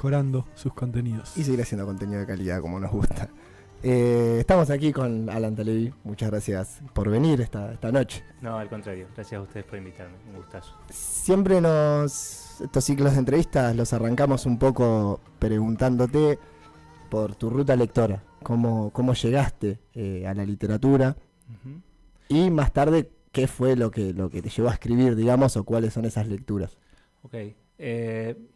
mejorando sus contenidos. Y seguir haciendo contenido de calidad como nos gusta. Estamos aquí con Alan Talevi. Muchas gracias por venir esta noche. No, al contrario. Gracias a ustedes por invitarme. Un gustazo. Siempre estos ciclos de entrevistas los arrancamos un poco preguntándote por tu ruta lectora. ¿Cómo llegaste a la literatura? Uh-huh. Y más tarde, ¿qué fue lo que te llevó a escribir, digamos, o cuáles son esas lecturas? Ok.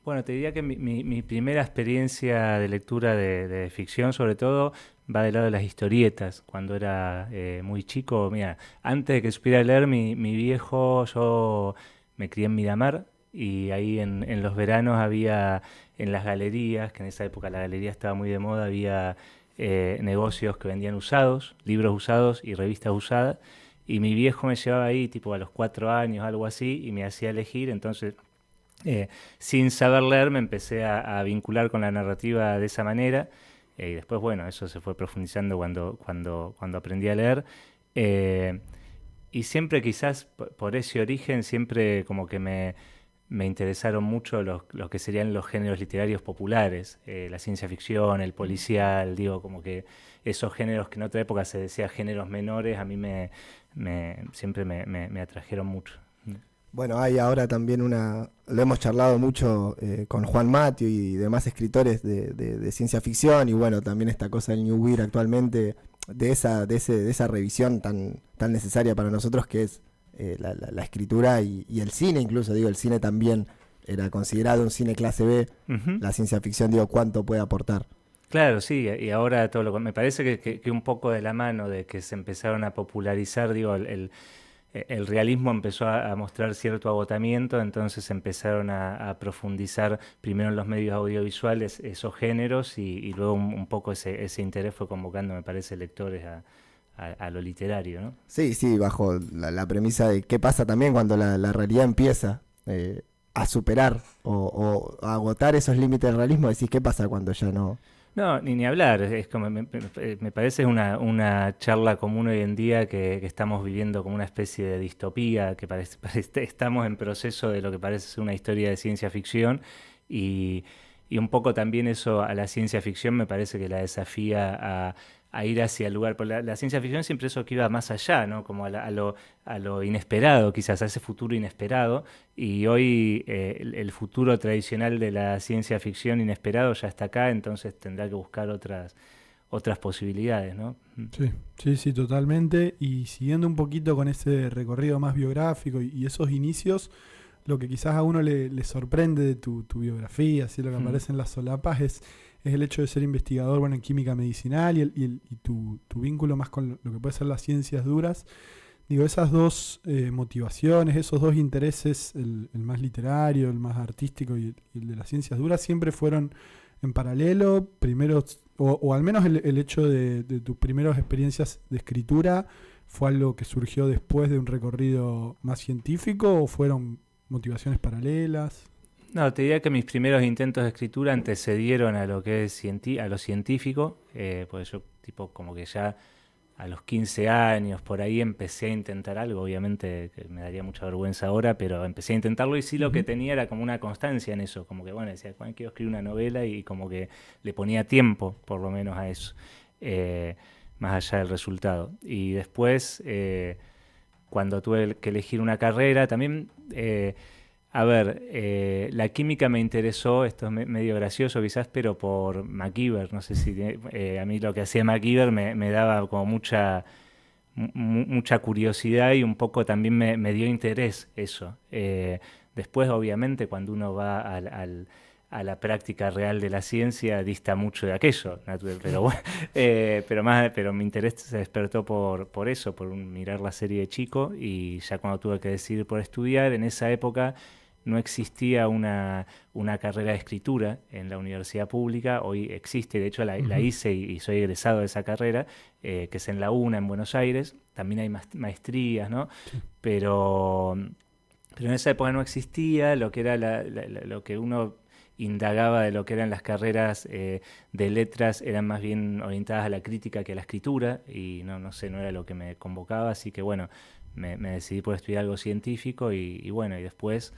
Bueno, te diría que mi primera experiencia de lectura de ficción, sobre todo, va del lado de las historietas. Cuando era muy chico, mira, antes de que supiera leer, mi viejo, yo me crié en Miramar, y ahí en los veranos había, en las galerías, que en esa época la galería estaba muy de moda, había negocios que vendían usados, libros usados y revistas usadas, y mi viejo me llevaba ahí tipo a los 4 años, algo así, y me hacía elegir. Entonces, sin saber leer, me empecé a vincular con la narrativa de esa manera, y después, bueno, eso se fue profundizando cuando aprendí a leer, y siempre quizás por ese origen, siempre como que me interesaron mucho los que serían los géneros literarios populares, la ciencia ficción, el policial, digo, como que esos géneros que en otra época se decía géneros menores, a mí siempre me atrajeron mucho. Bueno, hay ahora también lo hemos charlado mucho con Juan Matio y demás escritores de ciencia ficción, y bueno, también esta cosa del New Weird actualmente, de esa revisión tan necesaria para nosotros, que es la escritura y el cine. Incluso, digo, el cine también era considerado un cine clase B. Uh-huh. La ciencia ficción, digo, ¿cuánto puede aportar? Claro, sí, y ahora me parece que un poco de la mano de que se empezaron a popularizar, digo, el realismo empezó a mostrar cierto agotamiento, entonces empezaron a profundizar primero en los medios audiovisuales esos géneros, y luego un poco ese interés fue convocando, me parece, lectores a lo literario, ¿no? Sí, bajo la premisa de qué pasa también cuando la realidad empieza a superar o a agotar esos límites del realismo. Decís, ¿qué pasa cuando ya no...? No, ni hablar. Es como me parece una charla común hoy en día, que estamos viviendo como una especie de distopía, que estamos en proceso de lo que parece ser una historia de ciencia ficción, y un poco también eso a la ciencia ficción me parece que la desafía a ir hacia el lugar. Porque la ciencia ficción siempre eso que iba más allá, ¿no? Como a lo inesperado, quizás, a ese futuro inesperado. Y hoy el futuro tradicional de la ciencia ficción inesperado ya está acá, entonces tendrá que buscar otras posibilidades, ¿no? Sí, totalmente. Y siguiendo un poquito con ese recorrido más biográfico y esos inicios, lo que quizás a uno le sorprende de tu biografía, así lo que aparece en las solapas, es el hecho de ser investigador, bueno, en química medicinal, y tu vínculo más con lo que puede ser las ciencias duras. Digo, esas dos motivaciones, esos dos intereses, el más literario, el más artístico y el de las ciencias duras, siempre fueron en paralelo. Primero, o al menos el hecho de tus primeras experiencias de escritura, ¿fue algo que surgió después de un recorrido más científico, o fueron motivaciones paralelas? No, te diría que mis primeros intentos de escritura antecedieron a lo que es a lo científico, porque yo tipo como que ya a los 15 años por ahí empecé a intentar algo. Obviamente que me daría mucha vergüenza ahora, pero empecé a intentarlo, y sí, lo que tenía era como una constancia en eso, como que bueno, decía, ¿cuándo quiero escribir una novela? Y como que le ponía tiempo por lo menos a eso, más allá del resultado. Y después, cuando tuve que elegir una carrera, también... la química me interesó, esto es medio gracioso quizás, pero por MacIver. No sé si a mí lo que hacía MacIver me daba como mucha curiosidad, y un poco también me dio interés eso. Después, obviamente, cuando uno va a la práctica real de la ciencia, dista mucho de aquello, pero bueno, pero mi interés se despertó por eso, por mirar la serie de chico, y ya cuando tuve que decidir por estudiar, en esa época no existía una carrera de escritura en la universidad pública. Hoy existe, de hecho la hice y soy egresado de esa carrera, que es en la UNA, en Buenos Aires. También hay maestrías, ¿no? Sí. Pero en esa época no existía lo que era lo que uno indagaba de lo que eran las carreras de letras, eran más bien orientadas a la crítica que a la escritura, y no sé, no era lo que me convocaba, así que bueno, me decidí por estudiar algo científico, y bueno, y después,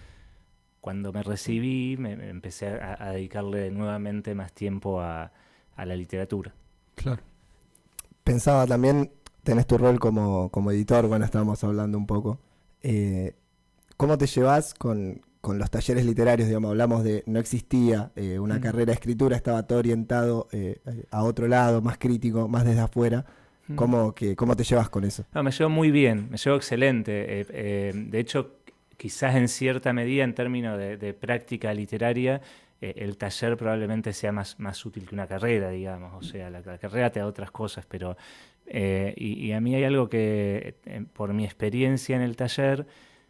cuando me recibí me empecé a dedicarle nuevamente más tiempo a la literatura. Claro. Pensaba también, tenés tu rol como editor, bueno, estábamos hablando un poco. ¿Cómo te llevas con los talleres literarios? Digamos, hablamos de no existía una carrera de escritura, estaba todo orientado a otro lado, más crítico, más desde afuera. ¿Cómo te llevas con eso? No, me llevo muy bien, me llevo excelente. De hecho, quizás en cierta medida, en términos de práctica literaria, el taller probablemente sea más útil que una carrera, digamos. O sea, la carrera te da otras cosas, pero... y a mí hay algo que, por mi experiencia en el taller,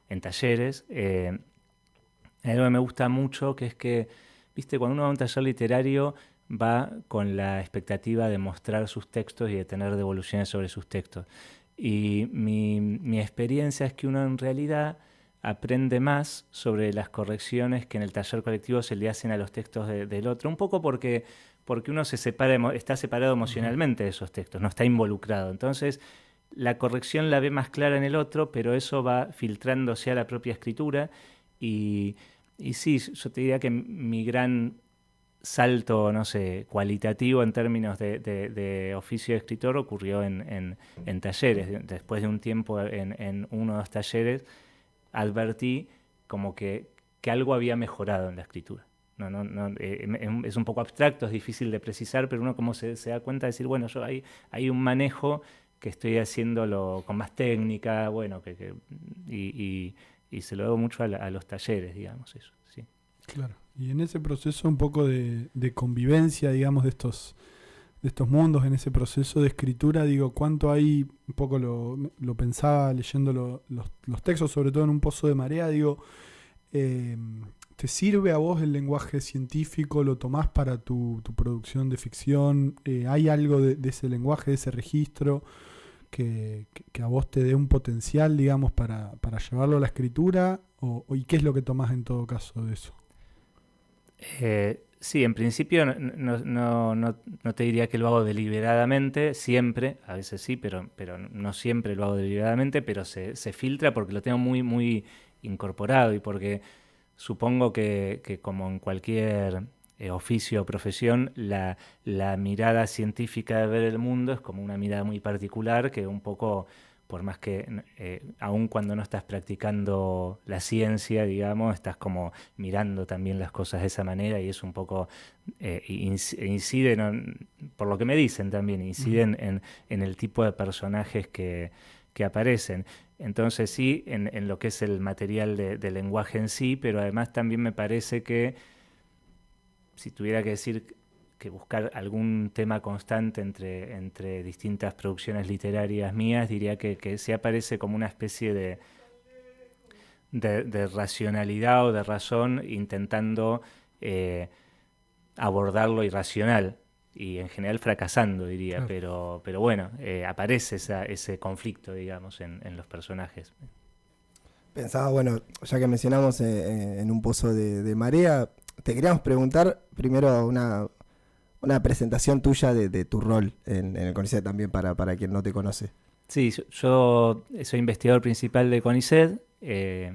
en talleres, hay algo que me gusta mucho, que es que, viste, cuando uno va a un taller literario va con la expectativa de mostrar sus textos y de tener devoluciones sobre sus textos. Y mi experiencia es que uno en realidad aprende más sobre las correcciones que en el taller colectivo se le hacen a los textos del otro, un poco porque uno está separado emocionalmente de esos textos, no está involucrado. Entonces, la corrección la ve más clara en el otro, pero eso va filtrándose a la propia escritura. Y sí, yo te diría que mi gran salto, no sé, cualitativo en términos de oficio de escritor ocurrió en talleres. Después de un tiempo en uno o dos talleres, advertí como que algo había mejorado en la escritura. Es un poco abstracto, es difícil de precisar, pero uno como se da cuenta de decir, bueno, yo hay un manejo que estoy haciéndolo con más técnica, bueno, y se lo debo mucho a los talleres, digamos, eso, sí. Claro, y en ese proceso un poco de convivencia, digamos, de estos mundos, en ese proceso de escritura, digo, ¿cuánto hay? Un poco lo pensaba leyendo los textos, sobre todo en Un pozo de marea, digo, ¿te sirve a vos el lenguaje científico? ¿Lo tomás para tu producción de ficción? ¿Hay algo de ese lenguaje, de ese registro que a vos te dé un potencial, digamos, para llevarlo a la escritura? ¿Y qué es lo que tomás en todo caso de eso? Sí, en principio no te diría que lo hago deliberadamente, siempre, a veces sí, pero no siempre lo hago deliberadamente, pero se filtra porque lo tengo muy, muy incorporado y porque supongo que como en cualquier oficio o profesión, la mirada científica de ver el mundo es como una mirada muy particular que un poco, por más que aun cuando no estás practicando la ciencia, digamos, estás como mirando también las cosas de esa manera y es un poco, incide, por lo que me dicen también, inciden en el tipo de personajes que aparecen. Entonces sí, en lo que es el material de lenguaje en sí, pero además también me parece que, si tuviera que decir que buscar algún tema constante entre distintas producciones literarias mías, diría que sí aparece como una especie de racionalidad o de razón intentando abordar lo irracional y en general fracasando, diría, claro. pero bueno, aparece ese conflicto, digamos, en los personajes. Pensaba, bueno, ya que mencionamos en Un pozo de marea, te queríamos preguntar primero una presentación tuya de tu rol en el CONICET también para quien no te conoce. Sí, yo soy investigador principal de CONICET,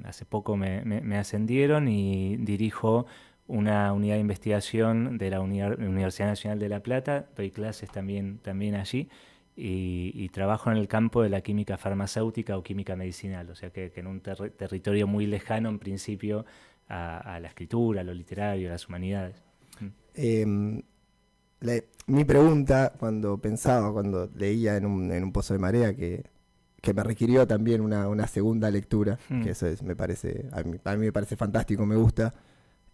hace poco me ascendieron y dirijo una unidad de investigación de la Universidad Nacional de La Plata, doy clases también allí y trabajo en el campo de la química farmacéutica o química medicinal, o sea que en un territorio muy lejano en principio a la escritura, a lo literario, a las humanidades. Mi pregunta cuando leía en un pozo de marea que me requirió también una segunda lectura, que eso me parece, a mí me parece fantástico, me gusta.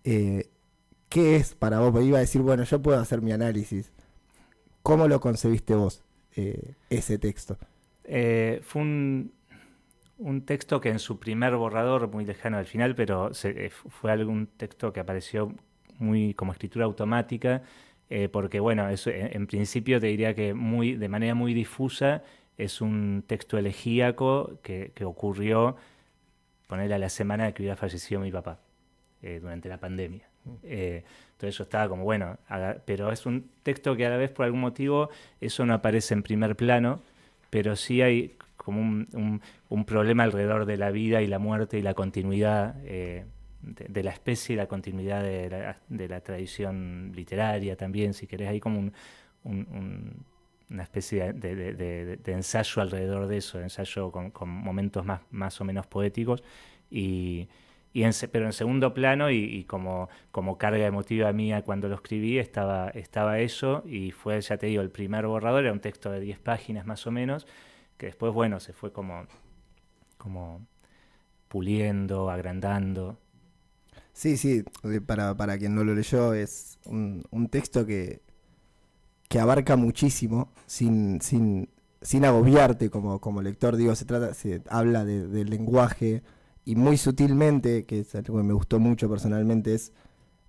¿Qué es para vos? Porque iba a decir, bueno, yo puedo hacer mi análisis. ¿Cómo lo concebiste vos, ese texto? Fue un texto que en su primer borrador, muy lejano al final, pero fue algún texto que apareció muy como escritura automática, porque bueno, eso, en principio te diría que de manera muy difusa es un texto elegíaco que ocurrió, ponerle a la semana de que hubiera fallecido mi papá durante la pandemia. Entonces yo estaba como, bueno, pero es un texto que a la vez por algún motivo eso no aparece en primer plano, pero sí hay como un problema alrededor de la vida y la muerte y la continuidad de la especie y la continuidad de la tradición literaria también, si querés, hay como una especie de ensayo alrededor de eso, ensayo con momentos más o menos poéticos, pero en segundo plano y como carga emotiva mía cuando lo escribí estaba eso, y fue, ya te digo, el primer borrador, era un texto de 10 páginas más o menos, que después, bueno, se fue como puliendo, agrandando. Sí, para quien no lo leyó, es un texto que abarca muchísimo sin agobiarte como lector. Digo, se habla del lenguaje, y muy sutilmente, que es algo que me gustó mucho personalmente, es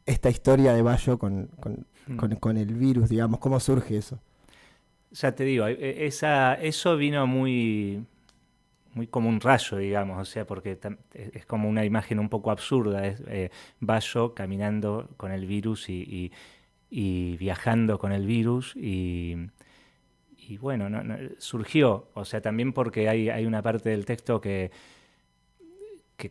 esta historia de Bayo con el virus, digamos. ¿Cómo surge eso? Ya te digo, eso vino muy como un rayo, digamos, o sea, porque es como una imagen un poco absurda, es Bayo caminando con el virus y viajando con el virus, y bueno, surgió, o sea, también porque hay una parte del texto que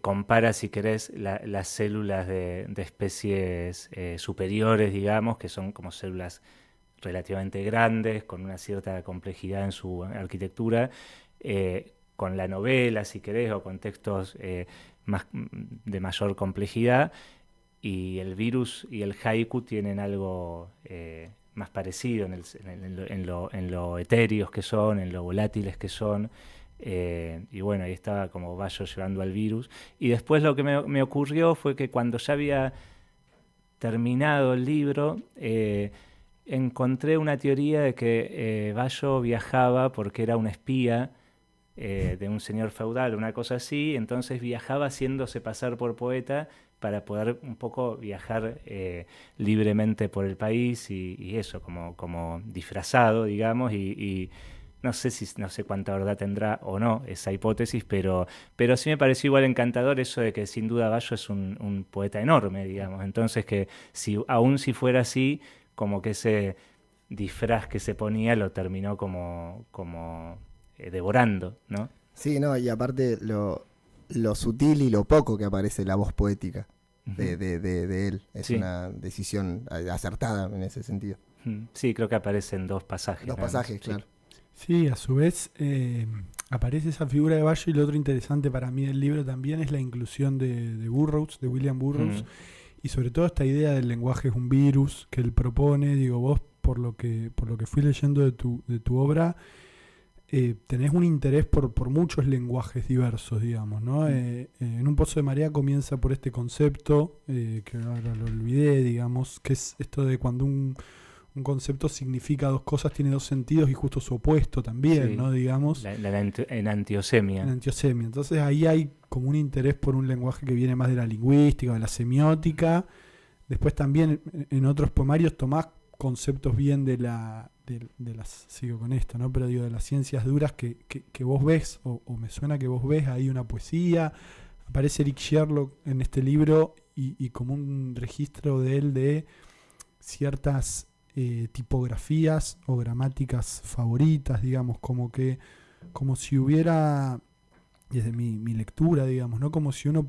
compara, si querés, las células de especies superiores, digamos, que son como células relativamente grandes, con una cierta complejidad en su arquitectura, con la novela, si querés, o con textos de mayor complejidad, y el virus y el haiku tienen algo más parecido en lo etéreos que son, en lo volátiles que son. Y bueno, ahí estaba como Bayo llevando al virus. Y después lo que me ocurrió fue que cuando ya había terminado el libro, encontré una teoría de que Bayo viajaba porque era un espía de un señor feudal, una cosa así, entonces viajaba haciéndose pasar por poeta para poder un poco viajar libremente por el país, y eso, como disfrazado, digamos, y no sé cuánta verdad tendrá o no esa hipótesis, pero sí me pareció igual encantador eso de que sin duda Bayo es un poeta enorme, digamos. Entonces que aún si fuera así, como que ese disfraz que se ponía lo terminó como devorando, ¿no? Sí, no, y aparte lo sutil y lo poco que aparece la voz poética de él. Es una decisión acertada en ese sentido. Sí, creo que aparecen 2 pasajes. Dos pasajes, claro. Sí, a su vez aparece esa figura de Bayo, y lo otro interesante para mí del libro también es la inclusión de Burroughs, de William Burroughs, y sobre todo esta idea del lenguaje es un virus que él propone. Digo, vos por lo que fui leyendo de tu obra, tenés un interés por muchos lenguajes diversos, digamos, ¿no? En Un pozo de marea comienza por este concepto, que ahora lo olvidé, digamos, que es esto de cuando un concepto significa 2 cosas, tiene 2 sentidos y justo su opuesto también, ¿no? Digamos. En antiosemia. En antiosemia. Entonces ahí hay como un interés por un lenguaje que viene más de la lingüística, de la semiótica. Después también en otros poemarios tomás conceptos bien de las, sigo con esto, ¿no? Pero digo, de las ciencias duras que vos ves, o me suena que vos ves ahí una poesía. Aparece Eric Sherlock en este libro y como un registro de él de ciertas tipografías o gramáticas favoritas, digamos, como si hubiera, desde mi lectura, digamos, ¿no? Como si uno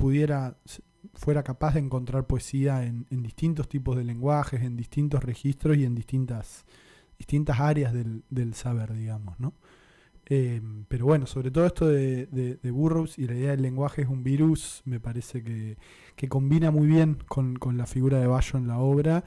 fuera capaz de encontrar poesía en distintos tipos de lenguajes, en distintos registros y en distintas áreas del saber, digamos, ¿no? Pero bueno, sobre todo esto de Burroughs y la idea del lenguaje es un virus, me parece que combina muy bien con la figura de Bayo en la obra.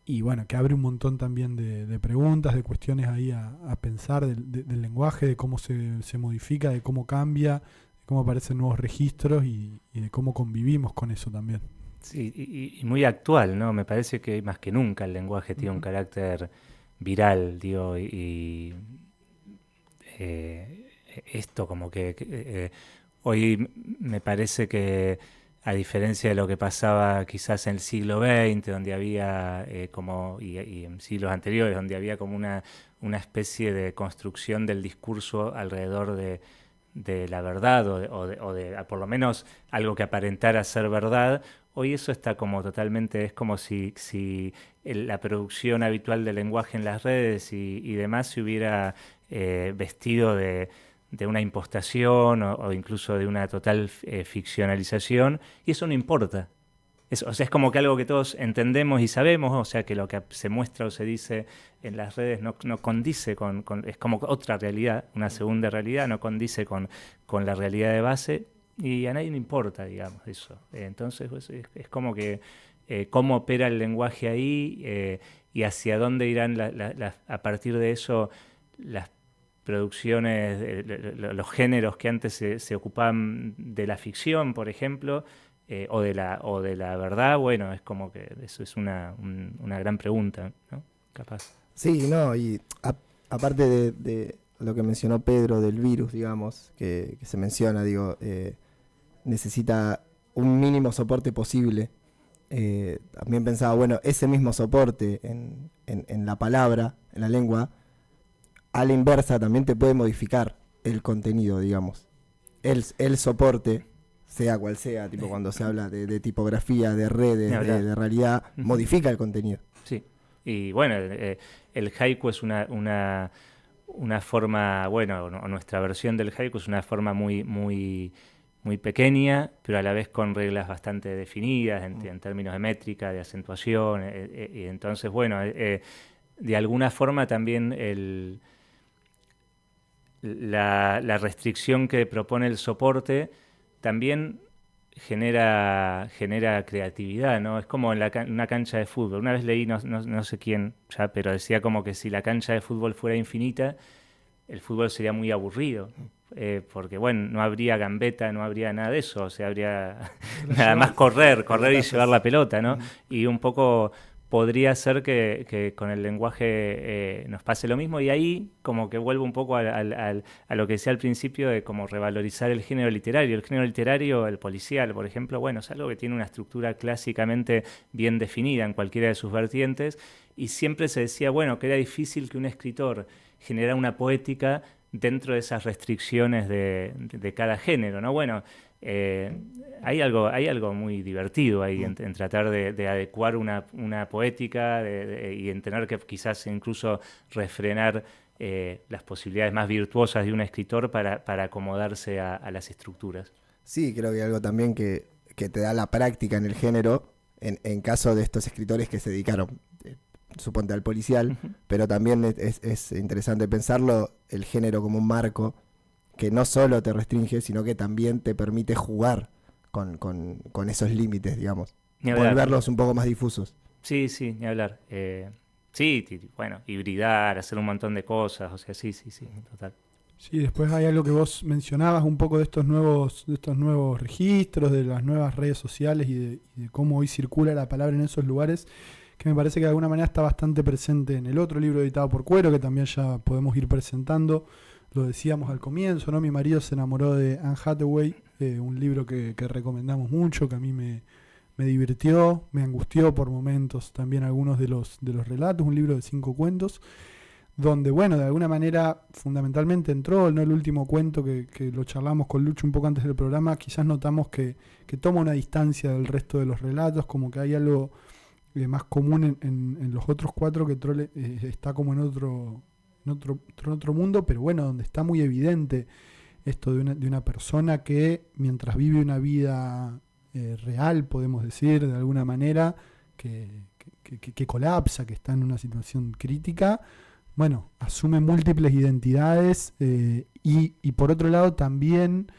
Y bueno, que abre un montón también de preguntas, de cuestiones ahí a pensar del lenguaje, de cómo se modifica, de cómo cambia, de cómo aparecen nuevos registros y de cómo convivimos con eso también. Sí, y muy actual, ¿no? Me parece que más que nunca el lenguaje tiene un carácter viral, digo, esto como que hoy me parece que, a diferencia de lo que pasaba quizás en el siglo XX, donde había y en siglos anteriores, donde había como una especie de construcción del discurso alrededor de la verdad, o de por lo menos algo que aparentara ser verdad, hoy eso está como totalmente, es como si la producción habitual del lenguaje en las redes y demás se hubiera vestido de una impostación o incluso de una total ficcionalización, y eso no importa. o sea, es como que algo que todos entendemos y sabemos, o sea, que lo que se muestra o se dice en las redes no condice es como otra realidad, una segunda realidad, no condice con la realidad de base, y a nadie le importa, digamos, eso. Entonces, pues, es como que cómo opera el lenguaje ahí, y hacia dónde irán a partir de eso las producciones, los géneros que antes se ocupaban de la ficción, por ejemplo, o de la verdad. Bueno, es como que eso es una gran pregunta, ¿no? Capaz. Sí, no, y aparte de lo que mencionó Pedro del virus, digamos, que se menciona, digo, necesita un mínimo soporte posible. También pensaba, bueno, ese mismo soporte en la palabra, en la lengua, a la inversa también te puede modificar el contenido, digamos. El soporte, sea cual sea, tipo cuando se habla de tipografía, de redes, de realidad, modifica el contenido. Sí, y bueno, el haiku es una forma, bueno, o nuestra versión del haiku es una forma muy pequeña, pero a la vez con reglas bastante definidas en términos de métrica, de acentuación, y entonces, bueno, de alguna forma también la restricción que propone el soporte también genera creatividad, ¿no? Es como en una cancha de fútbol. Una vez leí, no sé quién ya, pero decía como que si la cancha de fútbol fuera infinita, el fútbol sería muy aburrido. Porque, bueno, no habría gambeta, no habría nada de eso, o sea, habría nada más correr y llevar la pelota, ¿no? Y un poco podría ser que con el lenguaje nos pase lo mismo, y ahí como que vuelvo un poco a lo que decía al principio de como revalorizar el género literario. El género literario, el policial, por ejemplo, bueno, es algo que tiene una estructura clásicamente bien definida en cualquiera de sus vertientes, y siempre se decía, bueno, que era difícil que un escritor generara una poética dentro de esas restricciones de cada género, ¿no? Bueno, hay algo muy divertido ahí en tratar de adecuar una poética y en tener que quizás incluso refrenar las posibilidades más virtuosas de un escritor para acomodarse a las estructuras. Sí, creo que algo también que te da la práctica en el género, en caso de estos escritores que se dedicaron, suponte al policial, pero también es interesante pensarlo, el género como un marco que no solo te restringe, sino que también te permite jugar con esos límites, digamos. Volverlos un poco más difusos. Sí, ni hablar. Sí, bueno, hibridar, hacer un montón de cosas, o sea, sí, total. Sí, después hay algo que vos mencionabas un poco de estos nuevos registros, de las nuevas redes sociales y de cómo hoy circula la palabra en esos lugares, que me parece que de alguna manera está bastante presente en el otro libro editado por Cuero, que también ya podemos ir presentando. Lo decíamos al comienzo, ¿no? Mi marido se enamoró de Anne Hathaway, un libro que recomendamos mucho, que a mí me divirtió, me angustió por momentos también algunos de los relatos, un libro de 5 cuentos, donde, bueno, de alguna manera fundamentalmente entró, ¿no? El último cuento que lo charlamos con Lucho un poco antes del programa, quizás notamos que toma una distancia del resto de los relatos, como que hay algo más común en los otros 4, que Trolle está como en otro mundo, pero bueno, donde está muy evidente esto de una persona que mientras vive una vida real, podemos decir, de alguna manera, que colapsa, que está en una situación crítica, bueno, asume múltiples identidades y por otro lado también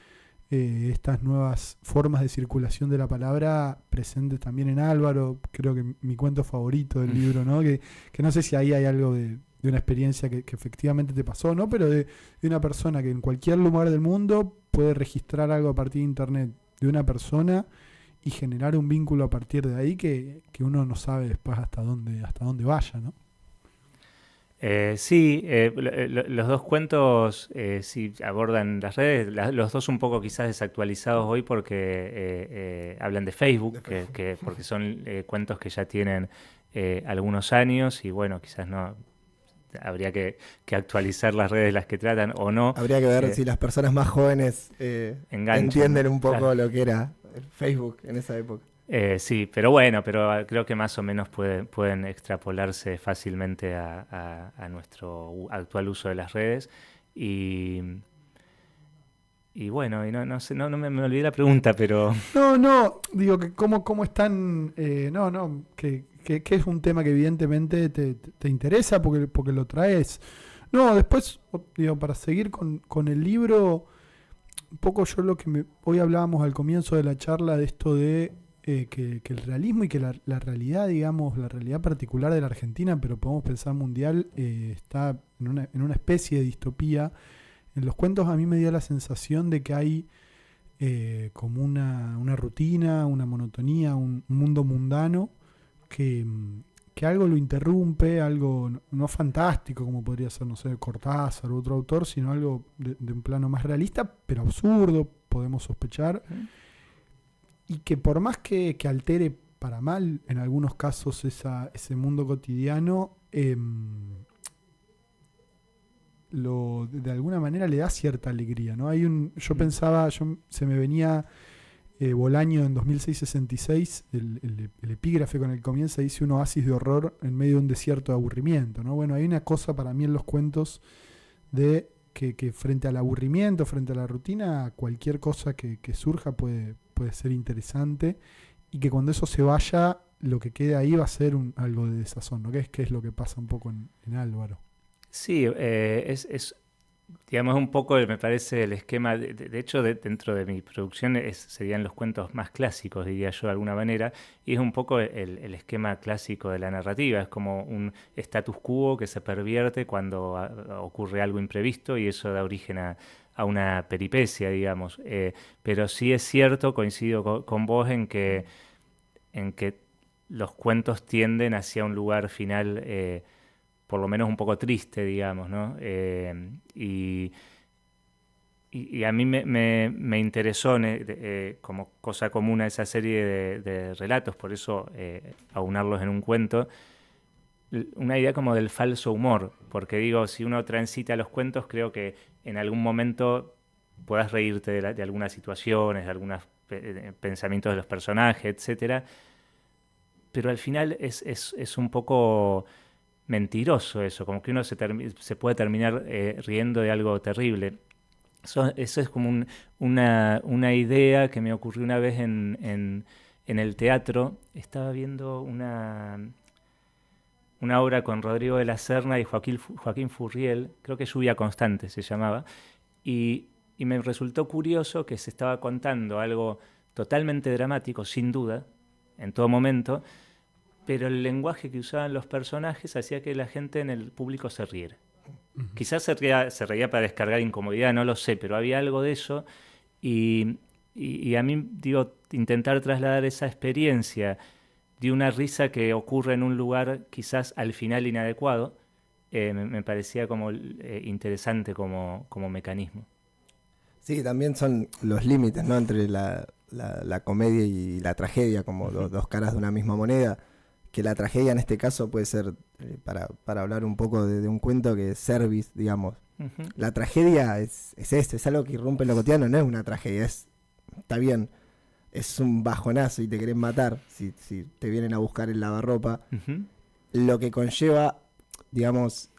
estas nuevas formas de circulación de la palabra presentes también en Álvaro, creo que mi cuento favorito del libro, ¿no? Que no sé si ahí hay algo de una experiencia que efectivamente te pasó, ¿no? Pero de una persona que en cualquier lugar del mundo puede registrar algo a partir de internet de una persona y generar un vínculo a partir de ahí que uno no sabe después hasta dónde vaya, ¿no? Sí, los dos cuentos sí abordan las redes, los dos un poco quizás desactualizados hoy porque hablan de Facebook, porque son cuentos que ya tienen algunos años y bueno, quizás no habría que actualizar las redes de las que tratan o no. Habría que ver si las personas más jóvenes entienden un poco lo que era el Facebook en esa época. Sí, pero bueno, creo que más o menos pueden extrapolarse fácilmente a nuestro actual uso de las redes. Y y bueno, y no sé, me olvidé la pregunta, pero... No, digo que cómo están, que es un tema que evidentemente te interesa porque lo traes. No, después, digo, para seguir con el libro, un poco yo hoy hablábamos al comienzo de la charla de esto de que el realismo y que la realidad, digamos, la realidad particular de la Argentina, pero podemos pensar mundial, está en una especie de distopía. En los cuentos a mí me dio la sensación de que hay como una rutina, una monotonía, un mundo mundano que algo lo interrumpe, algo no fantástico como podría ser, no sé, Cortázar u otro autor, sino algo de un plano más realista, pero absurdo, podemos sospechar, y que por más que altere para mal en algunos casos ese mundo cotidiano, de alguna manera le da cierta alegría, ¿no? Yo pensaba, se me venía Bolaño en 2666, el epígrafe con el comienza, dice un oasis de horror en medio de un desierto de aburrimiento, ¿no? Bueno, hay una cosa para mí en los cuentos de que frente al aburrimiento, frente a la rutina, cualquier cosa que surja puede ser interesante, y que cuando eso se vaya, lo que quede ahí va a ser algo de desazón, ¿no? Que es lo que pasa un poco en Álvaro. Sí, digamos, un poco, me parece, el esquema, de hecho, dentro de mi producción serían los cuentos más clásicos, diría yo de alguna manera, y es un poco el esquema clásico de la narrativa, es como un status quo que se pervierte cuando ocurre algo imprevisto y eso da origen a una peripecia, digamos. Pero sí es cierto, coincido con vos en que los cuentos tienden hacia un lugar final por lo menos un poco triste, digamos, ¿no? Y a mí me interesó como cosa común a esa serie de relatos, por eso aunarlos en un cuento, una idea como del falso humor, porque digo, si uno transita los cuentos, creo que en algún momento puedas reírte de algunas situaciones, de algunos pensamientos de los personajes, etcétera, pero al final es un poco mentiroso eso, como que uno se puede terminar riendo de algo terrible. Eso es como una idea que me ocurrió una vez en el teatro. Estaba viendo una obra con Rodrigo de la Serna y Joaquín Furriel, creo que Lluvia Constante se llamaba, y me resultó curioso que se estaba contando algo totalmente dramático, sin duda, en todo momento, pero el lenguaje que usaban los personajes hacía que la gente en el público se riera. Uh-huh. Quizás se reía para descargar incomodidad, no lo sé, pero había algo de eso, y a mí, digo, intentar trasladar esa experiencia de una risa que ocurre en un lugar quizás al final inadecuado, me parecía como interesante como mecanismo. Sí, también son los límites, ¿no?, entre la comedia y la tragedia, como dos caras de una misma moneda. Que la tragedia en este caso puede ser, para hablar un poco de un cuento, que es Service, digamos. Uh-huh. La tragedia es esto, es algo que irrumpe en lo cotidiano, no es una tragedia, está bien, es un bajonazo y te quieren matar si te vienen a buscar el lavarropa. Uh-huh. Lo que conlleva, digamos,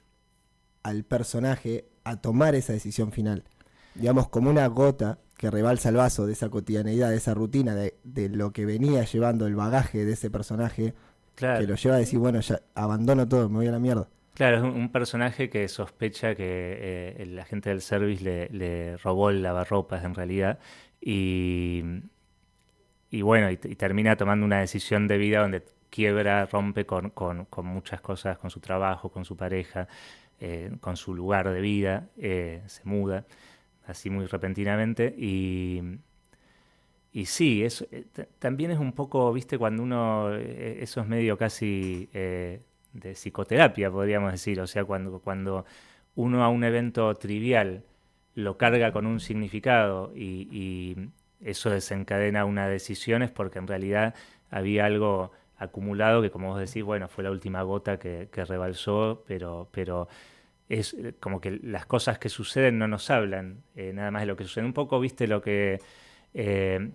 al personaje a tomar esa decisión final. Digamos, como una gota que rebalsa el vaso de esa cotidianeidad, de esa rutina, de lo que venía llevando el bagaje de ese personaje. Claro. Que lo lleva a decir, bueno, ya abandono todo, me voy a la mierda. Claro, es un personaje que sospecha que el agente del service le robó el lavarropas en realidad y bueno, y termina tomando una decisión de vida donde quiebra, rompe con muchas cosas, con su trabajo, con su pareja, con su lugar de vida, se muda así muy repentinamente y sí, también es un poco, viste, cuando uno, eso es medio casi de psicoterapia, podríamos decir, o sea, cuando uno a un evento trivial lo carga con un significado y eso desencadena una decisión, es porque en realidad había algo acumulado que, como vos decís, bueno, fue la última gota que rebalsó, pero es como que las cosas que suceden no nos hablan nada más de lo que sucede. Un poco, viste, lo que...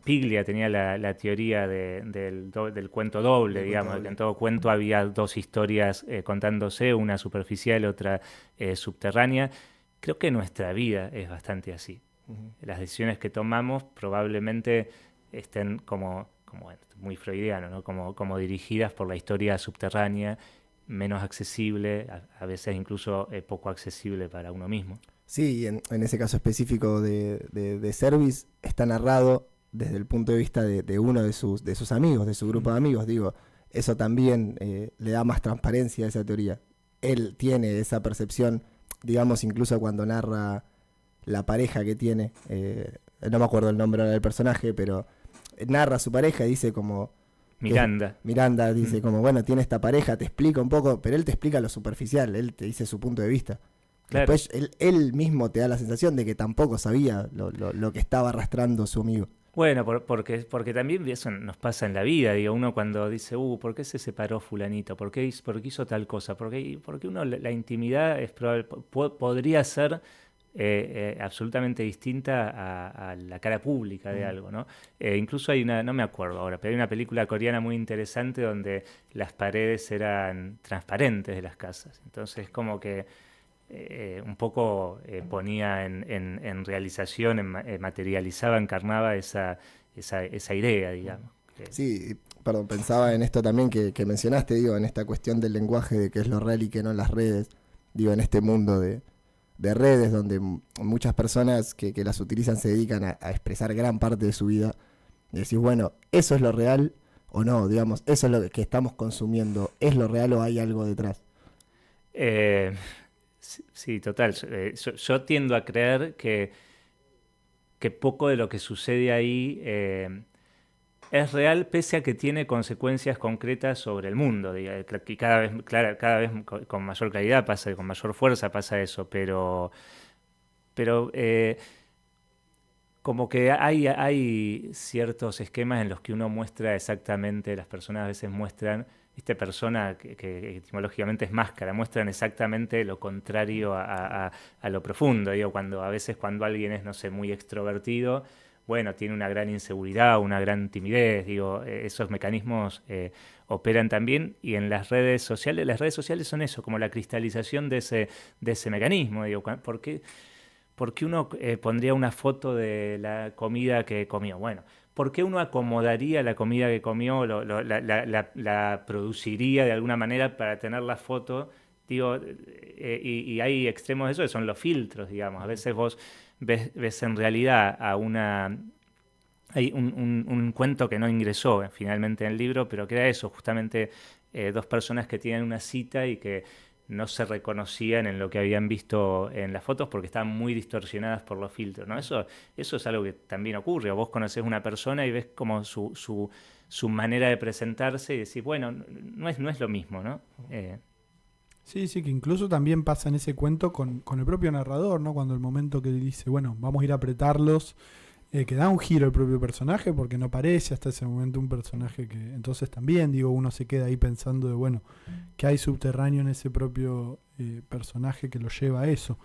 Piglia tenía la teoría del cuento doble, digamos, que en todo cuento había dos historias contándose, una superficial, otra subterránea. Creo que nuestra vida es bastante así. Las decisiones que tomamos probablemente estén bueno, muy freudiano, ¿no? Como dirigidas por la historia subterránea, menos accesible, a veces incluso poco accesible para uno mismo. Sí, en ese caso específico de Service está narrado desde el punto de vista de uno de sus amigos, de su grupo de amigos. Digo, eso también le da más transparencia a esa teoría. Él tiene esa percepción, digamos, incluso cuando narra la pareja que tiene, no me acuerdo el nombre ahora del personaje, pero narra a su pareja y dice como... Miranda dice como, bueno, tiene esta pareja, te explica un poco, pero él te explica lo superficial, él te dice su punto de vista. Claro. Después él mismo te da la sensación de que tampoco sabía lo que estaba arrastrando su amigo. Bueno, porque también eso nos pasa en la vida, digo, uno cuando dice, ¿por qué se separó fulanito? ¿Por qué hizo tal cosa? Porque uno, la intimidad es probable, podría ser absolutamente distinta a la cara pública de algo, ¿no? Incluso hay no me acuerdo ahora, pero hay una película coreana muy interesante donde las paredes eran transparentes de las casas. Entonces como que un poco ponía en realización, materializaba, encarnaba esa idea, digamos. Sí, perdón, pensaba en esto también que mencionaste, digo, en esta cuestión del lenguaje, de qué es lo real y qué no en las redes, digo, en este mundo de redes donde muchas personas que las utilizan se dedican a expresar gran parte de su vida, y decís, bueno, ¿eso es lo real o no? Digamos, ¿eso es lo que estamos consumiendo? ¿Es lo real o hay algo detrás? Sí, total. Yo tiendo a creer que poco de lo que sucede ahí es real, pese a que tiene consecuencias concretas sobre el mundo. Y cada vez con mayor claridad pasa, con mayor fuerza pasa eso, pero como que hay ciertos esquemas en los que uno muestra exactamente, las personas a veces muestran, persona que etimológicamente es máscara, muestran exactamente lo contrario a lo profundo. Digo, a veces cuando alguien es, no sé, muy extrovertido, bueno, tiene una gran inseguridad, una gran timidez, digo, esos mecanismos operan también, y en las redes sociales son eso, como la cristalización de ese mecanismo. Digo, ¿por qué uno pondría una foto de la comida que comió? Bueno, ¿por qué uno acomodaría la comida que comió, la produciría de alguna manera para tener la foto? Digo, y hay extremos de eso, que son los filtros, digamos. A veces vos ves en realidad hay un cuento que no ingresó finalmente en el libro, pero que era eso, justamente dos personas que tienen una cita y que no se reconocían en lo que habían visto en las fotos porque estaban muy distorsionadas por los filtros, ¿no? Eso es algo que también ocurre. Vos conocés una persona y ves como su manera de presentarse y decís, bueno, no es lo mismo, ¿no? Sí, que incluso también pasa en ese cuento con el propio narrador, ¿no? Cuando el momento que dice, bueno, vamos a ir a apretarlos, que da un giro el propio personaje, porque no parece hasta ese momento un personaje que... Entonces también, digo, uno se queda ahí pensando de, bueno, ¿qué hay subterráneo en ese propio personaje que lo lleva a eso?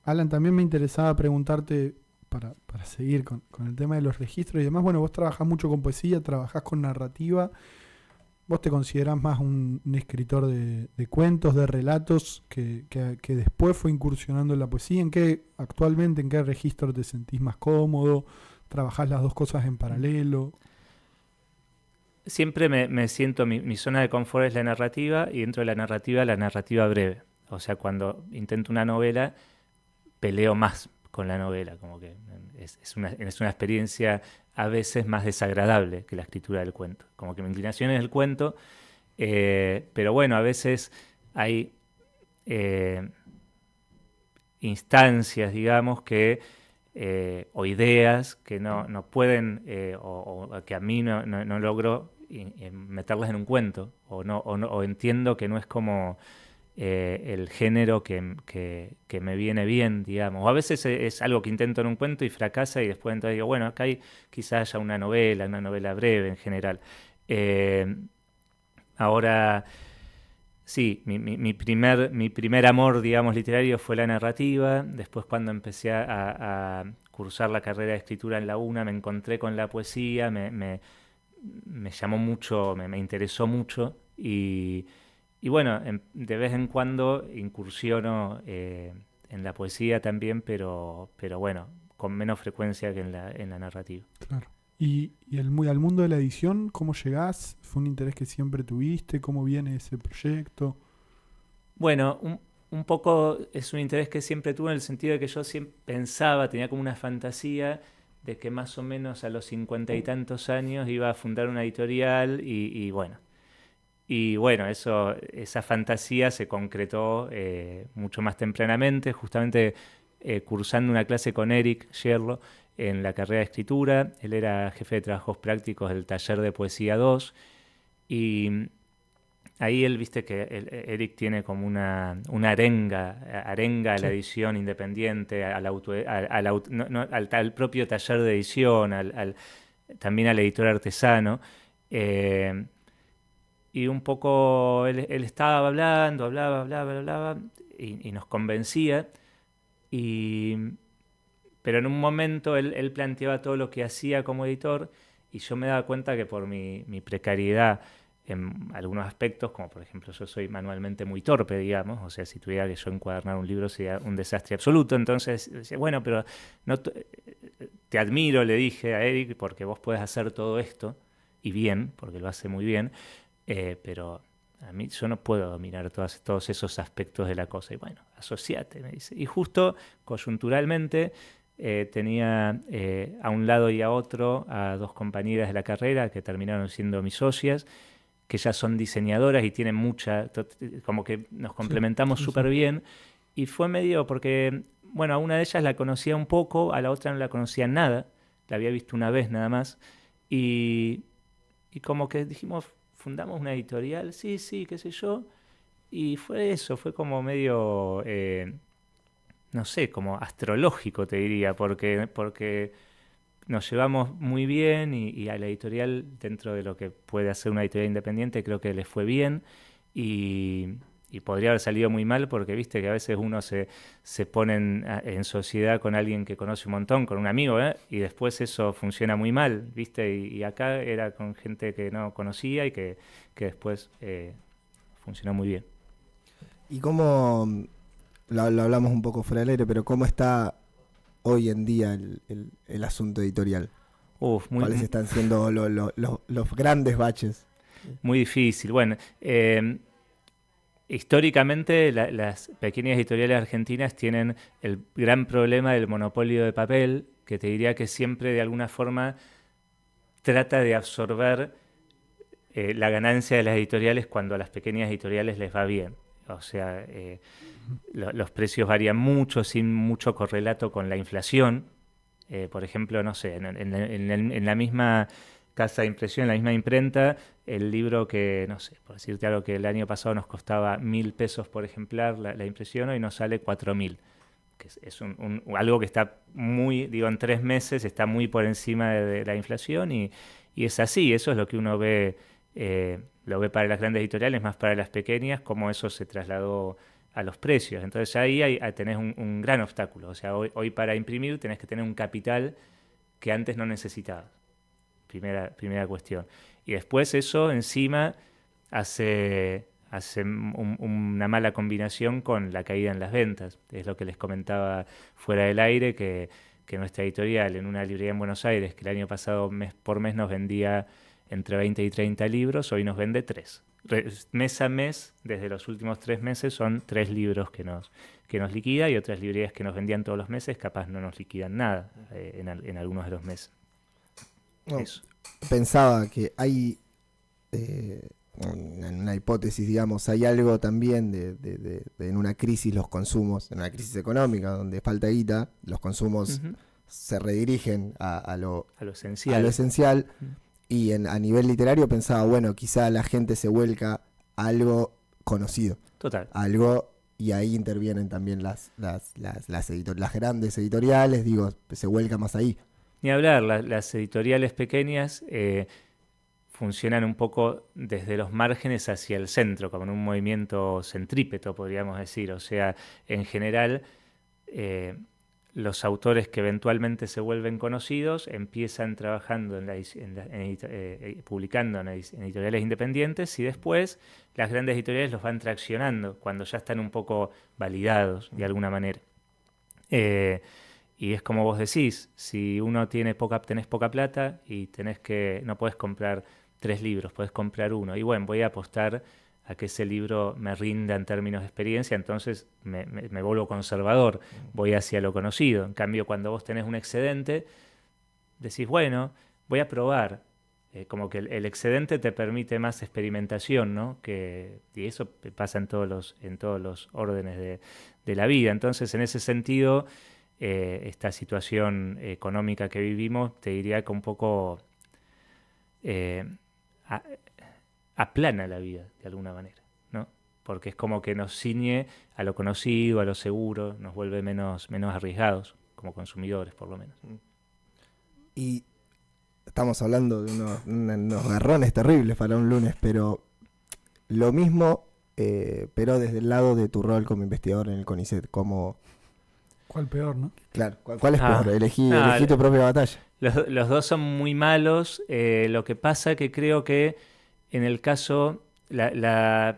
Alan, también me interesaba preguntarte, para seguir con el tema de los registros y demás, bueno, vos trabajás mucho con poesía, trabajás con narrativa. ¿Vos te considerás más un escritor de cuentos, de relatos, que después fue incursionando en la poesía? Actualmente, en qué registro te sentís más cómodo? ¿Trabajás las dos cosas en paralelo? Siempre me siento, mi zona de confort es la narrativa, y dentro de la narrativa breve. O sea, cuando intento una novela, peleo más con la novela, como que es una experiencia a veces más desagradable que la escritura del cuento. Como que mi inclinación es el cuento, pero bueno, a veces hay instancias, digamos, o ideas que no pueden, o que a mí no logro meterlas en un cuento, o entiendo que no es como el género que me viene bien, digamos. O a veces es algo que intento en un cuento y fracasa, y después entonces digo, bueno, acá quizás haya una novela breve en general. Ahora, sí, mi primer amor, digamos, literario fue la narrativa. Después, cuando empecé a cursar la carrera de escritura en la UNA, me encontré con la poesía, me llamó mucho, me interesó mucho, y bueno, de vez en cuando incursiono en la poesía también, pero bueno, con menos frecuencia que en la narrativa. Claro. ¿Y al mundo de la edición, cómo llegás? ¿Fue un interés que siempre tuviste? ¿Cómo viene ese proyecto? Bueno, un poco es un interés que siempre tuve en el sentido de que yo siempre pensaba, tenía como una fantasía de que más o menos a los 50 y tantos años iba a fundar una editorial y bueno. Y bueno, esa fantasía se concretó mucho más tempranamente, justamente cursando una clase con Eric Sherlock en la carrera de escritura. Él era jefe de trabajos prácticos del taller de poesía 2 y ahí él, viste que Eric tiene como una arenga a la edición independiente, al propio taller de edición, también al editor artesano. Y un poco él estaba hablaba, y nos convencía. Pero en un momento él planteaba todo lo que hacía como editor y yo me daba cuenta que por mi precariedad en algunos aspectos, como por ejemplo yo soy manualmente muy torpe, digamos, o sea, si tuviera que yo encuadernar un libro sería un desastre absoluto, entonces decía, bueno, pero no te admiro, le dije a Eric, porque vos podés hacer todo esto, y bien, porque lo hace muy bien, pero a mí yo no puedo dominar todos esos aspectos de la cosa. Y bueno, asociate, me dice. Y justo, coyunturalmente, tenía a un lado y a otro a dos compañeras de la carrera que terminaron siendo mis socias, que ya son diseñadoras y tienen como que nos complementamos súper bien. Y fue medio porque, bueno, a una de ellas la conocía un poco, a la otra no la conocía nada, la había visto una vez nada más. Y como que dijimos, fundamos una editorial, sí, qué sé yo, y fue eso, fue como medio, no sé, como astrológico te diría, porque nos llevamos muy bien y a la editorial, dentro de lo que puede hacer una editorial independiente, creo que les fue bien y podría haber salido muy mal porque viste que a veces uno se pone en sociedad con alguien que conoce un montón, con un amigo, y después eso funciona muy mal, viste, y acá era con gente que no conocía y que después funcionó muy bien. ¿Y cómo, lo hablamos un poco fuera del aire, pero cómo está hoy en día el asunto editorial? ¿Cuáles están siendo los grandes baches? Muy difícil. Bueno, históricamente las pequeñas editoriales argentinas tienen el gran problema del monopolio de papel, que te diría que siempre de alguna forma trata de absorber la ganancia de las editoriales cuando a las pequeñas editoriales les va bien. O sea, los precios varían mucho, sin mucho correlato con la inflación. Por ejemplo, no sé, en la misma casa de impresión, en la misma imprenta, el libro que, no sé, por decirte algo, que el año pasado nos costaba 1.000 pesos por ejemplar la impresión, hoy nos sale 4.000. Que es algo que está muy, digo, en 3 meses está muy por encima de la inflación y es así, eso es lo que uno ve, lo ve para las grandes editoriales, más para las pequeñas, cómo eso se trasladó a los precios. Entonces ahí tenés un gran obstáculo. O sea, hoy para imprimir tenés que tener un capital que antes no necesitabas. Primera cuestión. Y después eso encima hace una mala combinación con la caída en las ventas. Es lo que les comentaba fuera del aire, que nuestra editorial en una librería en Buenos Aires, que el año pasado mes por mes nos vendía entre 20 y 30 libros, hoy nos vende 3. Mes a mes, desde los últimos 3 meses, son 3 libros que nos liquida, y otras librerías que nos vendían todos los meses capaz no nos liquidan nada en algunos de los meses. No, pensaba que hay, en una hipótesis, digamos, hay algo también de en una crisis los consumos, en una crisis económica donde falta guita, los consumos se redirigen a lo esencial. Y a nivel literario pensaba, bueno, quizá la gente se vuelca a algo conocido. Total. Algo, y ahí intervienen también las grandes editoriales, digo, se vuelca más ahí. Ni hablar, las editoriales pequeñas funcionan un poco desde los márgenes hacia el centro, como en un movimiento centrípeto, podríamos decir. O sea, en general, los autores que eventualmente se vuelven conocidos empiezan trabajando publicando en editoriales independientes, y después las grandes editoriales los van traccionando cuando ya están un poco validados de alguna manera. Y es como vos decís, si uno tenés poca plata y no podés comprar 3 libros, podés comprar uno. Y bueno, voy a apostar a que ese libro me rinda en términos de experiencia, entonces me vuelvo conservador, voy hacia lo conocido. En cambio, cuando vos tenés un excedente, decís, bueno, voy a probar. Como que el excedente te permite más experimentación, ¿no? Y eso pasa en todos los órdenes de la vida. Entonces, en ese sentido, esta situación económica que vivimos, te diría que un poco a- aplana la vida de alguna manera, ¿no? Porque es como que nos ciñe a lo conocido, a lo seguro, nos vuelve menos arriesgados como consumidores, por lo menos. Y estamos hablando de unos garrones terribles para un lunes, pero lo mismo, pero desde el lado de tu rol como investigador en el CONICET, como... ¿Cuál peor, no? Claro, ¿cuál es Ah, peor? Elegí no, tu propia batalla. los dos son muy malos. Lo que pasa que creo que en el caso, las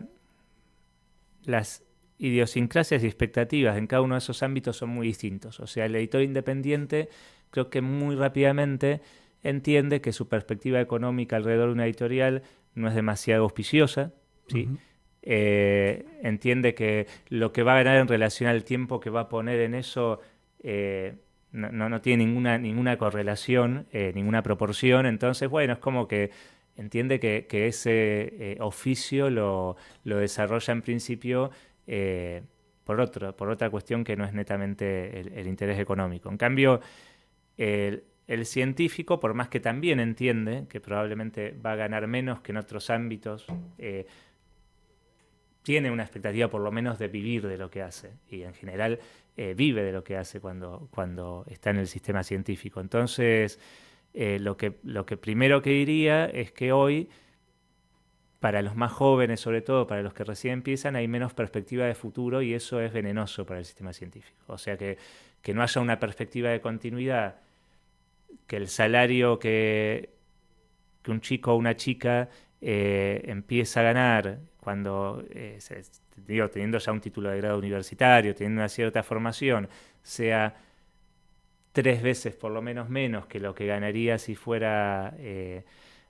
idiosincrasias y expectativas en cada uno de esos ámbitos son muy distintos. O sea, el editor independiente creo que muy rápidamente entiende que su perspectiva económica alrededor de una editorial no es demasiado auspiciosa, ¿sí? Ujú. Entiende que lo que va a ganar en relación al tiempo que va a poner en eso no tiene ninguna correlación, ninguna proporción. Entonces, bueno, es como que entiende que ese oficio lo desarrolla en principio por otra cuestión que no es netamente el interés económico. En cambio, el científico, por más que también entiende que probablemente va a ganar menos que en otros ámbitos, tiene una expectativa por lo menos de vivir de lo que hace y en general vive de lo que hace cuando está en el sistema científico. Entonces, lo que primero que diría es que hoy, para los más jóvenes, sobre todo para los que recién empiezan, hay menos perspectiva de futuro y eso es venenoso para el sistema científico. O sea, que no haya una perspectiva de continuidad, que el salario que un chico o una chica empieza a ganar cuando, teniendo ya un título de grado universitario, teniendo una cierta formación, sea 3 veces por lo menos que lo que ganaría si fuera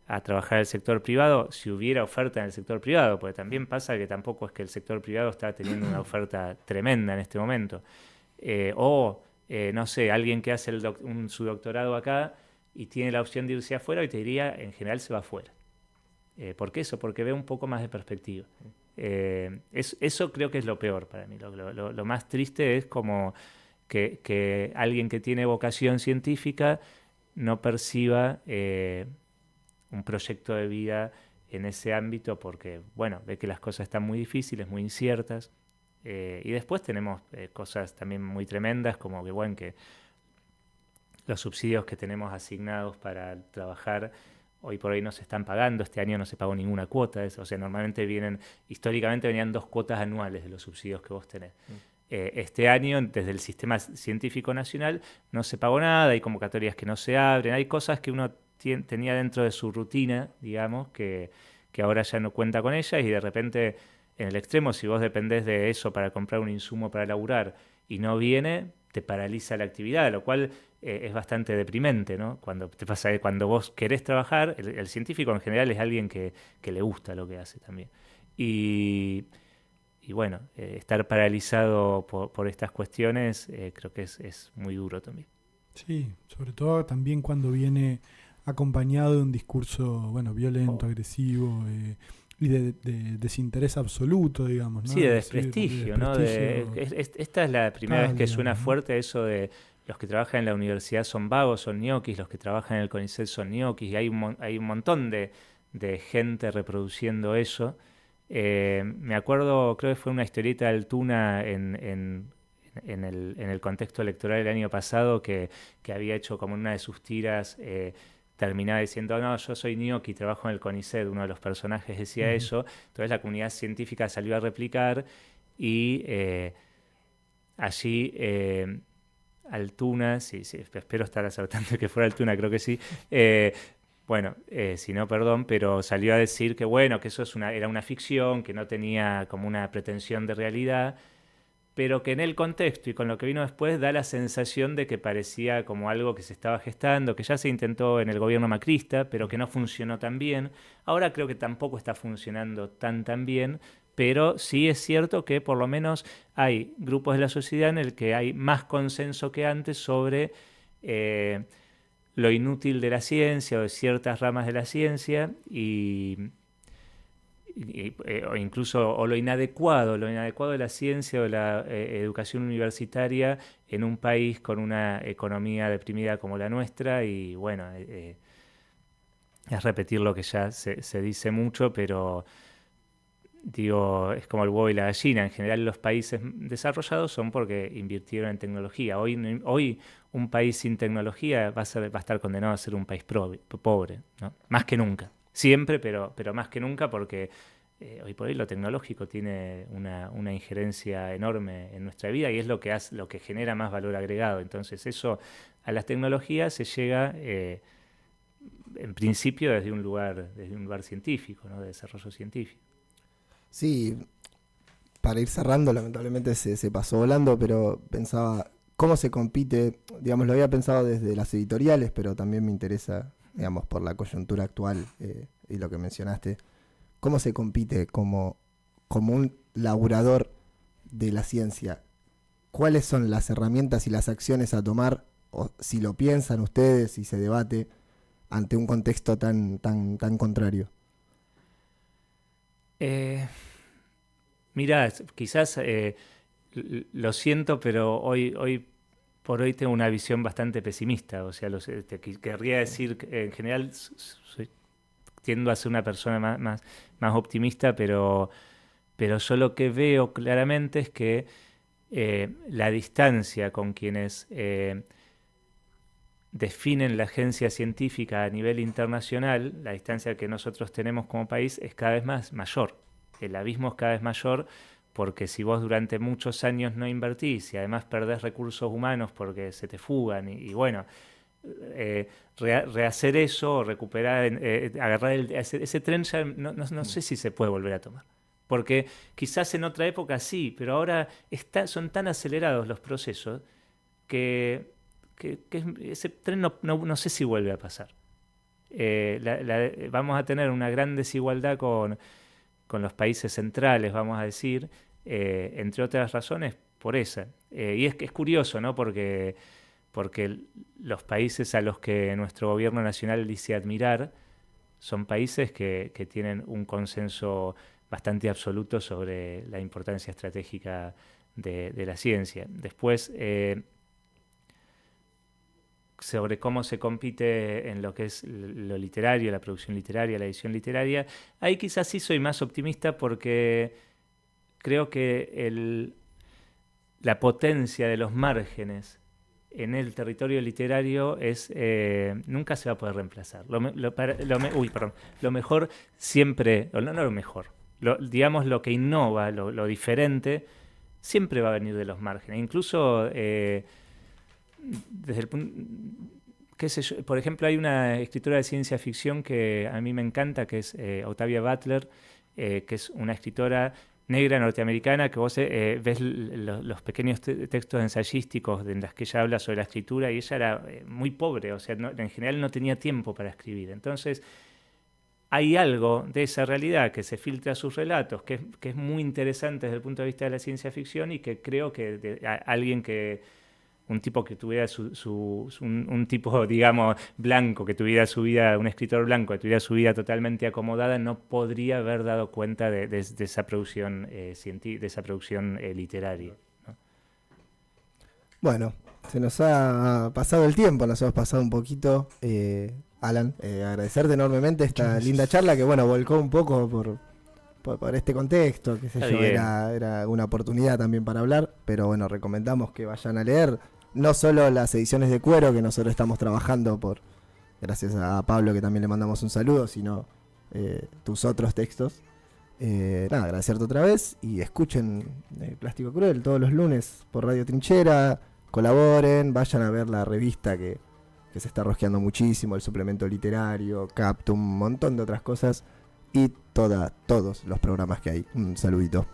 a trabajar en el sector privado, si hubiera oferta en el sector privado, porque también pasa que tampoco es que el sector privado está teniendo una oferta tremenda en este momento. No sé, alguien que hace su doctorado acá y tiene la opción de irse afuera, y te diría, en general se va afuera. ¿Por qué eso? Porque ve un poco más de perspectiva. Eso creo que es lo peor para mí. Lo más triste es como que alguien que tiene vocación científica no perciba un proyecto de vida en ese ámbito porque, bueno, ve que las cosas están muy difíciles, muy inciertas. Y después tenemos cosas también muy tremendas, como que, bueno, que los subsidios que tenemos asignados para trabajar hoy por hoy no se están pagando. Este año no se pagó ninguna cuota. O sea, normalmente históricamente venían 2 cuotas anuales de los subsidios que vos tenés. Este año, desde el Sistema Científico Nacional, no se pagó nada, hay convocatorias que no se abren, hay cosas que uno tenía dentro de su rutina, digamos, que ahora ya no cuenta con ellas, y de repente, en el extremo, si vos dependés de eso para comprar un insumo para laburar y no viene, te paraliza la actividad, lo cual es bastante deprimente, ¿no? Cuando te pasa cuando vos querés trabajar, el científico en general es alguien que le gusta lo que hace también. Y bueno, estar paralizado por estas cuestiones creo que es muy duro también. Sí, sobre todo también cuando viene acompañado de un discurso, bueno, violento, agresivo y de desinterés absoluto, digamos, ¿no? Sí, de Es decir, desprestigio, ¿no? Esta es la primera vez que suena digamos, ¿no? fuerte eso de los que trabajan en la universidad son vagos, son ñoquis, los que trabajan en el CONICET son ñoquis, y hay un montón de gente reproduciendo eso. Me acuerdo, creo que fue una historieta de Altuna en el contexto electoral del año pasado que había hecho como una de sus tiras, terminaba diciendo, no, yo soy ñoqui, trabajo en el CONICET, uno de los personajes decía eso. Entonces la comunidad científica salió a replicar y allí Altuna, sí, espero estar acertando que fuera Altuna, creo que sí, bueno, si no, perdón, pero salió a decir que bueno, que eso era una ficción, que no tenía como una pretensión de realidad, pero que en el contexto y con lo que vino después da la sensación de que parecía como algo que se estaba gestando, que ya se intentó en el gobierno macrista, pero que no funcionó tan bien. Ahora creo que tampoco está funcionando tan bien, pero sí es cierto que por lo menos hay grupos de la sociedad en el que hay más consenso que antes sobre lo inútil de la ciencia o de ciertas ramas de la ciencia o incluso lo inadecuado de la ciencia o de la educación universitaria en un país con una economía deprimida como la nuestra. Y bueno, es repetir lo que ya se dice mucho, pero digo, es como el huevo y la gallina. En general los países desarrollados son porque invirtieron en tecnología. Hoy un país sin tecnología va a estar condenado a ser un país pobre, ¿no? Más que nunca. Siempre, pero más que nunca, porque hoy por hoy lo tecnológico tiene una injerencia enorme en nuestra vida y es lo que genera más valor agregado. Entonces eso, a las tecnologías se llega en principio desde un lugar científico, ¿no? De desarrollo científico. Sí, para ir cerrando, lamentablemente se pasó volando, pero pensaba, ¿cómo se compite? Digamos, lo había pensado desde las editoriales, pero también me interesa, digamos, por la coyuntura actual y lo que mencionaste. ¿Cómo se compite como un laburador de la ciencia? ¿Cuáles son las herramientas y las acciones a tomar, o si lo piensan ustedes, si se debate, ante un contexto tan contrario? Mirá, quizás lo siento, pero hoy por hoy tengo una visión bastante pesimista. O sea, querría decir que en general tiendo a ser una persona más optimista, pero yo lo que veo claramente es que la distancia con quienes definen la agencia científica a nivel internacional, la distancia que nosotros tenemos como país es cada vez más mayor. El abismo es cada vez mayor porque si vos durante muchos años no invertís y además perdés recursos humanos porque se te fugan y bueno, rehacer eso, recuperar, agarrar ese tren ya no sé si se puede volver a tomar. Porque quizás en otra época sí, pero ahora son tan acelerados los procesos que ese tren no sé si vuelve a pasar. Vamos a tener una gran desigualdad con los países centrales, vamos a decir, entre otras razones, por esa. Y es curioso, ¿no? Porque los países a los que nuestro gobierno nacional dice admirar son países que tienen un consenso bastante absoluto sobre la importancia estratégica de la ciencia. Después, sobre cómo se compite en lo que es lo literario, la producción literaria, la edición literaria, ahí quizás sí soy más optimista porque creo que la potencia de los márgenes en el territorio literario nunca se va a poder reemplazar. Lo mejor siempre, no lo mejor, digamos lo que innova, lo diferente, siempre va a venir de los márgenes. Incluso desde el punto, qué sé yo, por ejemplo, hay una escritora de ciencia ficción que a mí me encanta, que es Octavia Butler, que es una escritora negra norteamericana, que vos ves los pequeños textos ensayísticos en los que ella habla sobre la escritura, y ella era muy pobre, o sea, en general no tenía tiempo para escribir. Entonces, hay algo de esa realidad que se filtra a sus relatos, que es muy interesante desde el punto de vista de la ciencia ficción, y que creo que un tipo que tuviera un tipo, digamos, blanco, que tuviera su vida, un escritor blanco, que tuviera su vida totalmente acomodada, no podría haber dado cuenta de esa producción científica, de esa producción literaria, ¿no? Bueno, se nos ha pasado el tiempo, nos hemos pasado un poquito. Alan, agradecerte enormemente esta linda charla que, bueno, volcó un poco por este contexto, qué sé yo, era una oportunidad también para hablar, pero bueno, recomendamos que vayan a leer no solo las ediciones de Cuero que nosotros estamos trabajando gracias a Pablo, que también le mandamos un saludo, sino tus otros textos. Agradecerte otra vez y escuchen Plástico Cruel todos los lunes por Radio Trinchera, colaboren, vayan a ver la revista que se está rosqueando muchísimo, el suplemento literario, Captum, un montón de otras cosas y todos los programas que hay. Un saludito.